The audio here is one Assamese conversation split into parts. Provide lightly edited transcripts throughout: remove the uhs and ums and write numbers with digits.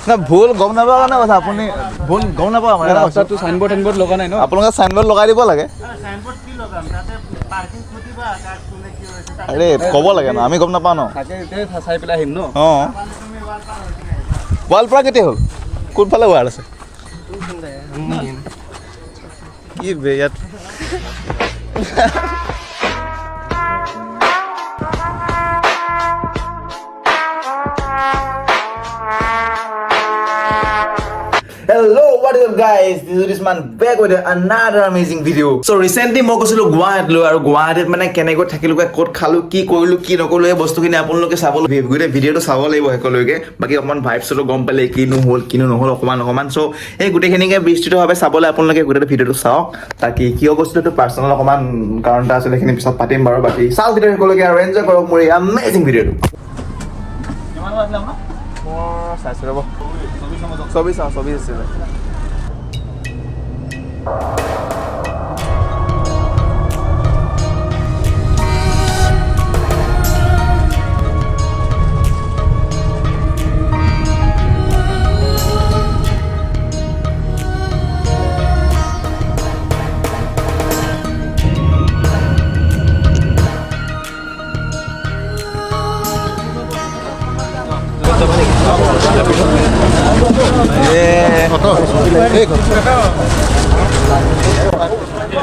না ভুল গম নাপাওঁ কাৰণে কথা আপুনি ভুল গম নাপাওঁ মানে ৰাস্তাটো চাইনবোৰ্ড লগা নাই ন আপোনালোকে চাইনবোৰ্ড লগাই দিব লাগে আৰে ক'ব লাগে ন আমি গম নাপাওঁ ন চাই পেলাই আহিম ন অঁ গোৱালপাৰা কেতিয়া হ'ল কোনফালে ৱাৰ্ড আছে কি বে ইয়াত Hello, what is up guys? This is Usman back with another amazing video. So recently মই গৈছিলোঁ গুৱাহাটীলৈ আৰু গুৱাহাটীত মানে কেনেকৈ থাকিলোঁ ক'ত খালোঁ কি কৰিলোঁ কি নকৰিলোঁ এই বস্তুখিনি আপোনালোকে চাবলৈ গোটেই ভিডিঅ'টো চাব লাগিব শেষলৈকে বাকী অকণমান ভাইবছটো গম পালে কিনো হ'ল কিনো নহ'ল অকণমান চ' এই গোটেইখিনিকে বিস্তৃতভাৱে চাবলৈ আপোনালোকে গোটেই ভিডিঅ'টো চাওক তাকি কিয় কৈছিলোঁ এইটো পাৰ্চনেল অকণমান কাৰণ এটা আছিলে সেইখিনি পিছত পাতিম বাৰু বাকী চাওক ভিডিঅ' শেষলৈকে আৰু এনজয় কৰক মোৰ এই আমেজিং ভিডিঅ'টো কিমান আছিলে আপোনাৰ মোৰ চাইছোঁ ৰ'ব ছবি আছিলে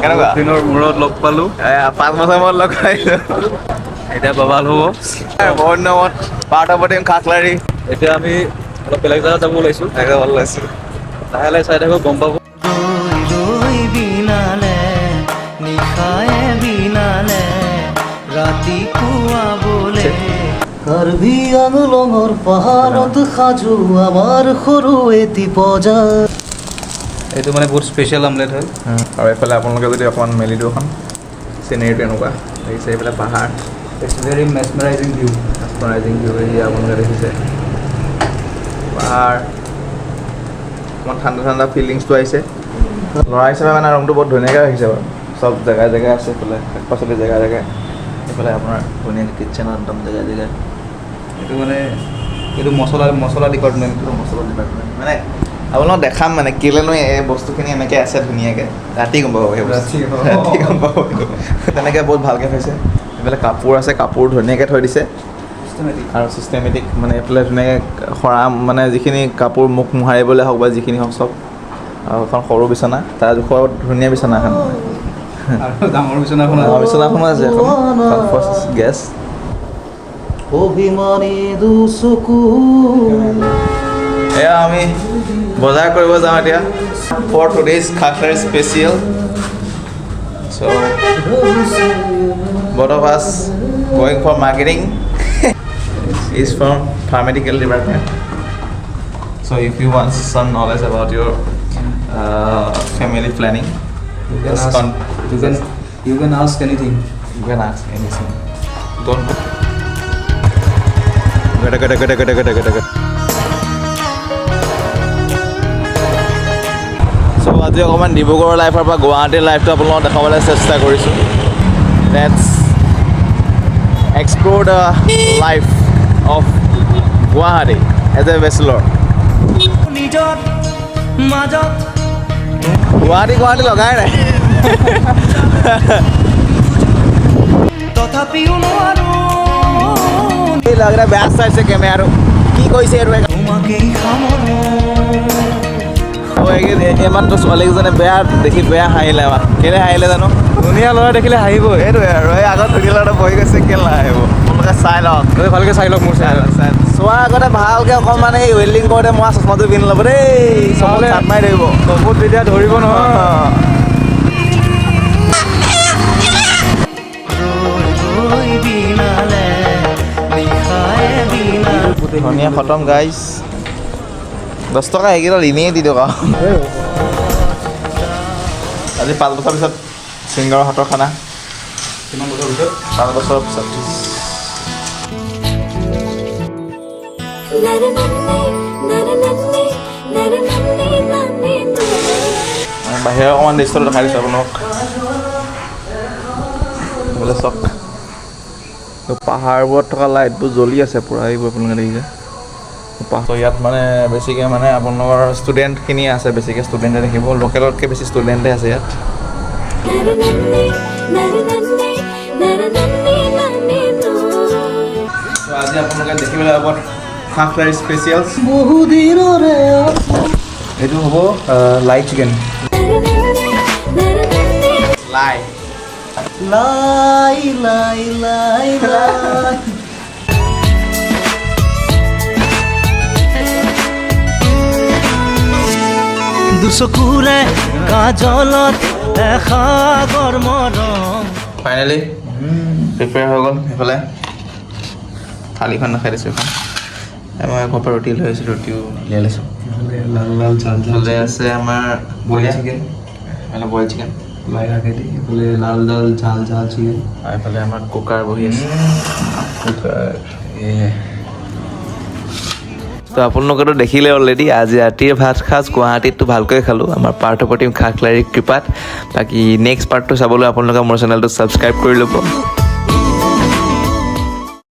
কেনেকুৱা দিনৰ মূৰত লগ পালোঁ 5 বছৰ মূৰত লগ পাইছোঁ এতিয়া বাবাল হ'ব বহুত নামত পাৰ্ট অফ টিম খাকলাৰী এতিয়া আমি অলপ বেলেগ জেগাত যাব ওলাইছোঁ ভাল লাগিছিল লাহে লাহে চাই থাকক গম পাব কাৰ্বি আংলঙৰ পাহাৰত সাজু আমাৰ সৰু এটি বজাৰ এইটো মানে বহুত স্পেচিয়েল আমলেট হয় আৰু এইফালে আপোনালোকে যদি অকণমান মেলি দিওঁ এখন চিনেৰীটো এনেকুৱা দেখিছে এইফালে পাহাৰ ইটছ ভেৰি মেছমাৰাইজিং ভিউ এৰিয়া আপোনালোকে দেখিছে পাহাৰ অকণমান ঠাণ্ডা ফিলিংছটো আহিছে ল'ৰা হিচাপে মানে ৰুমটো বহুত ধুনীয়াকৈ ৰাখিছে বাৰু চব জেগাই আছে এইফালে শাক পাচলি জেগাই এইফালে আপোনাৰ ধুনীয়াকৈ কিটচেনৰ একদম জেগাই এইটো মানে এইটো মছলা ডিপাৰ্টমেণ্ট মানে আপোনালোকক দেখাম মানে কেলেনো এই বস্তুখিনি এনেকৈ আছে ধুনীয়াকৈ ৰাতি গম পাব ৰাতি গম পাব তেনেকৈ বহুত ভালকৈ থৈছে এইফালে কাপোৰ আছে কাপোৰ ধুনীয়াকৈ থৈ দিছে আৰু ছিষ্টেমেটিক মানে এইফালে ধুনীয়াকৈ সৰা মানে যিখিনি কাপোৰ মুখ মোহাৰিবলৈ হওক বা যিখিনি হওক চব আৰু এখন সৰু বিচনা তাৰ জোখৰ ধুনীয়া বিচনা এখন ডাঙৰ বিচনাখন বিচনাখনো আছে এখন গেছ অভিমানী দুচকু এয়া আমি বজাৰ কৰিব যাওঁ এতিয়া ফৰ টুডেজ খাকলাৰী special show' both of us going for marketing is from pharmaceutical department so if you want some knowledge about your family planning you can ask anything don't gada so আজি অকণমান ডিব্ৰুগড়ৰ লাইফৰ পৰা গুৱাহাটীৰ লাইফটো আপোনালোকক দেখাবলৈ চেষ্টা কৰিছোঁ let's explore the life of Guwahati as a bachelor Guwahati লগাই নাই তথাপিও নোৱাৰো লগতে বেয়া চাইছে কেমেৰাটো কি কৈছে এইটো তোমাকেই সামৰো এইমাত্ৰ ছোৱালীকেইজনে বেয়া হাঁহিলে আমাক কেলৈ হাঁহিলে জানো ধুনীয়া ল'ৰা দেখিলে হাঁহিবই সেইটোৱে আৰু এই আগত ধুনীয়া ল'ৰাটো বহি গৈছে কেলৈ নাহিব আপোনালোকে চাই লওক ভালকৈ চাই লওক মোৰ চোৱাৰ আগতে ভালকৈ অকণমান এই ৱেল্ডিং কৰোঁতে মই চশমাটো পিন্ধি ল'ব দেই চকুত চাট মাৰি ধৰিব চকুত তেতিয়া ধৰিব নহয় ধনিয়া খতম গাইজ 10 টকা সেইকেইটা এনেই দি দিয়ক আজি 5 বছৰ পিছত ছিংগাৰৰ হাতৰ খানা কিমান বছৰ পিছত 5 বছৰৰ পিছত বাহিৰৰ অকণমান দৃশ্যটো দেখাই দিছোঁ আপোনাক বোলে চক পাহাৰবোৰত থকা লাইটবোৰ জ্বলি আছে পূৰা এইবোৰ আপোনালোকে দেখিছে তো ইয়াত মানে বেছিকৈ মানে আপোনালোকৰ ষ্টুডেণ্টখিনি আছে, বেছিকৈ ষ্টুডেণ্টে দেখিব, লোকেলতকৈ বেছি ষ্টুডেণ্টে আছে ইয়াত। তো আজি আপোনালোকে দেখিবলৈ পাব খাখলাৰী স্পেচিয়েলছ। বহুদিনৰে এইটো হ'ব লাই চিকেন, লাই লাই লাই লাই লাই দুচকুৰে কাজলত এসাগৰ মৰম। ফাইনেলি প্ৰিপেয়াৰ হৈ গ'ল। সেইফালে থালিখন নাখাই দিছোঁ এখন। মই ঘৰৰ পৰা ৰুটি লৈ আহিছোঁ, ৰুটিও উলিয়াই লৈছোঁ। লাল লাল ঝাল ঝাল এইফালে আছে আমাৰ বইল চিকেন, এইফালে বইল চিকেন, লাই শাকেদি এইফালে লাল লাল ঝাল ঝাল চিকেন। আৰু এইফালে আমাৰ কুকাৰ বহি আছে। তো আপোনালোকেতো দেখিলে অলৰেডি আজি ৰাতিৰ ভাত সাজ গুৱাহাটীততো ভালকৈ খালোঁ আমাৰ পাৰ্থপ্ৰতিম খাখলাৰীৰ কৃপাত। বাকী নেক্সট পাৰ্টটো চাবলৈ আপোনালোকে মোৰ চেনেলটো ছাবস্ক্ৰাইব কৰি ল'ব।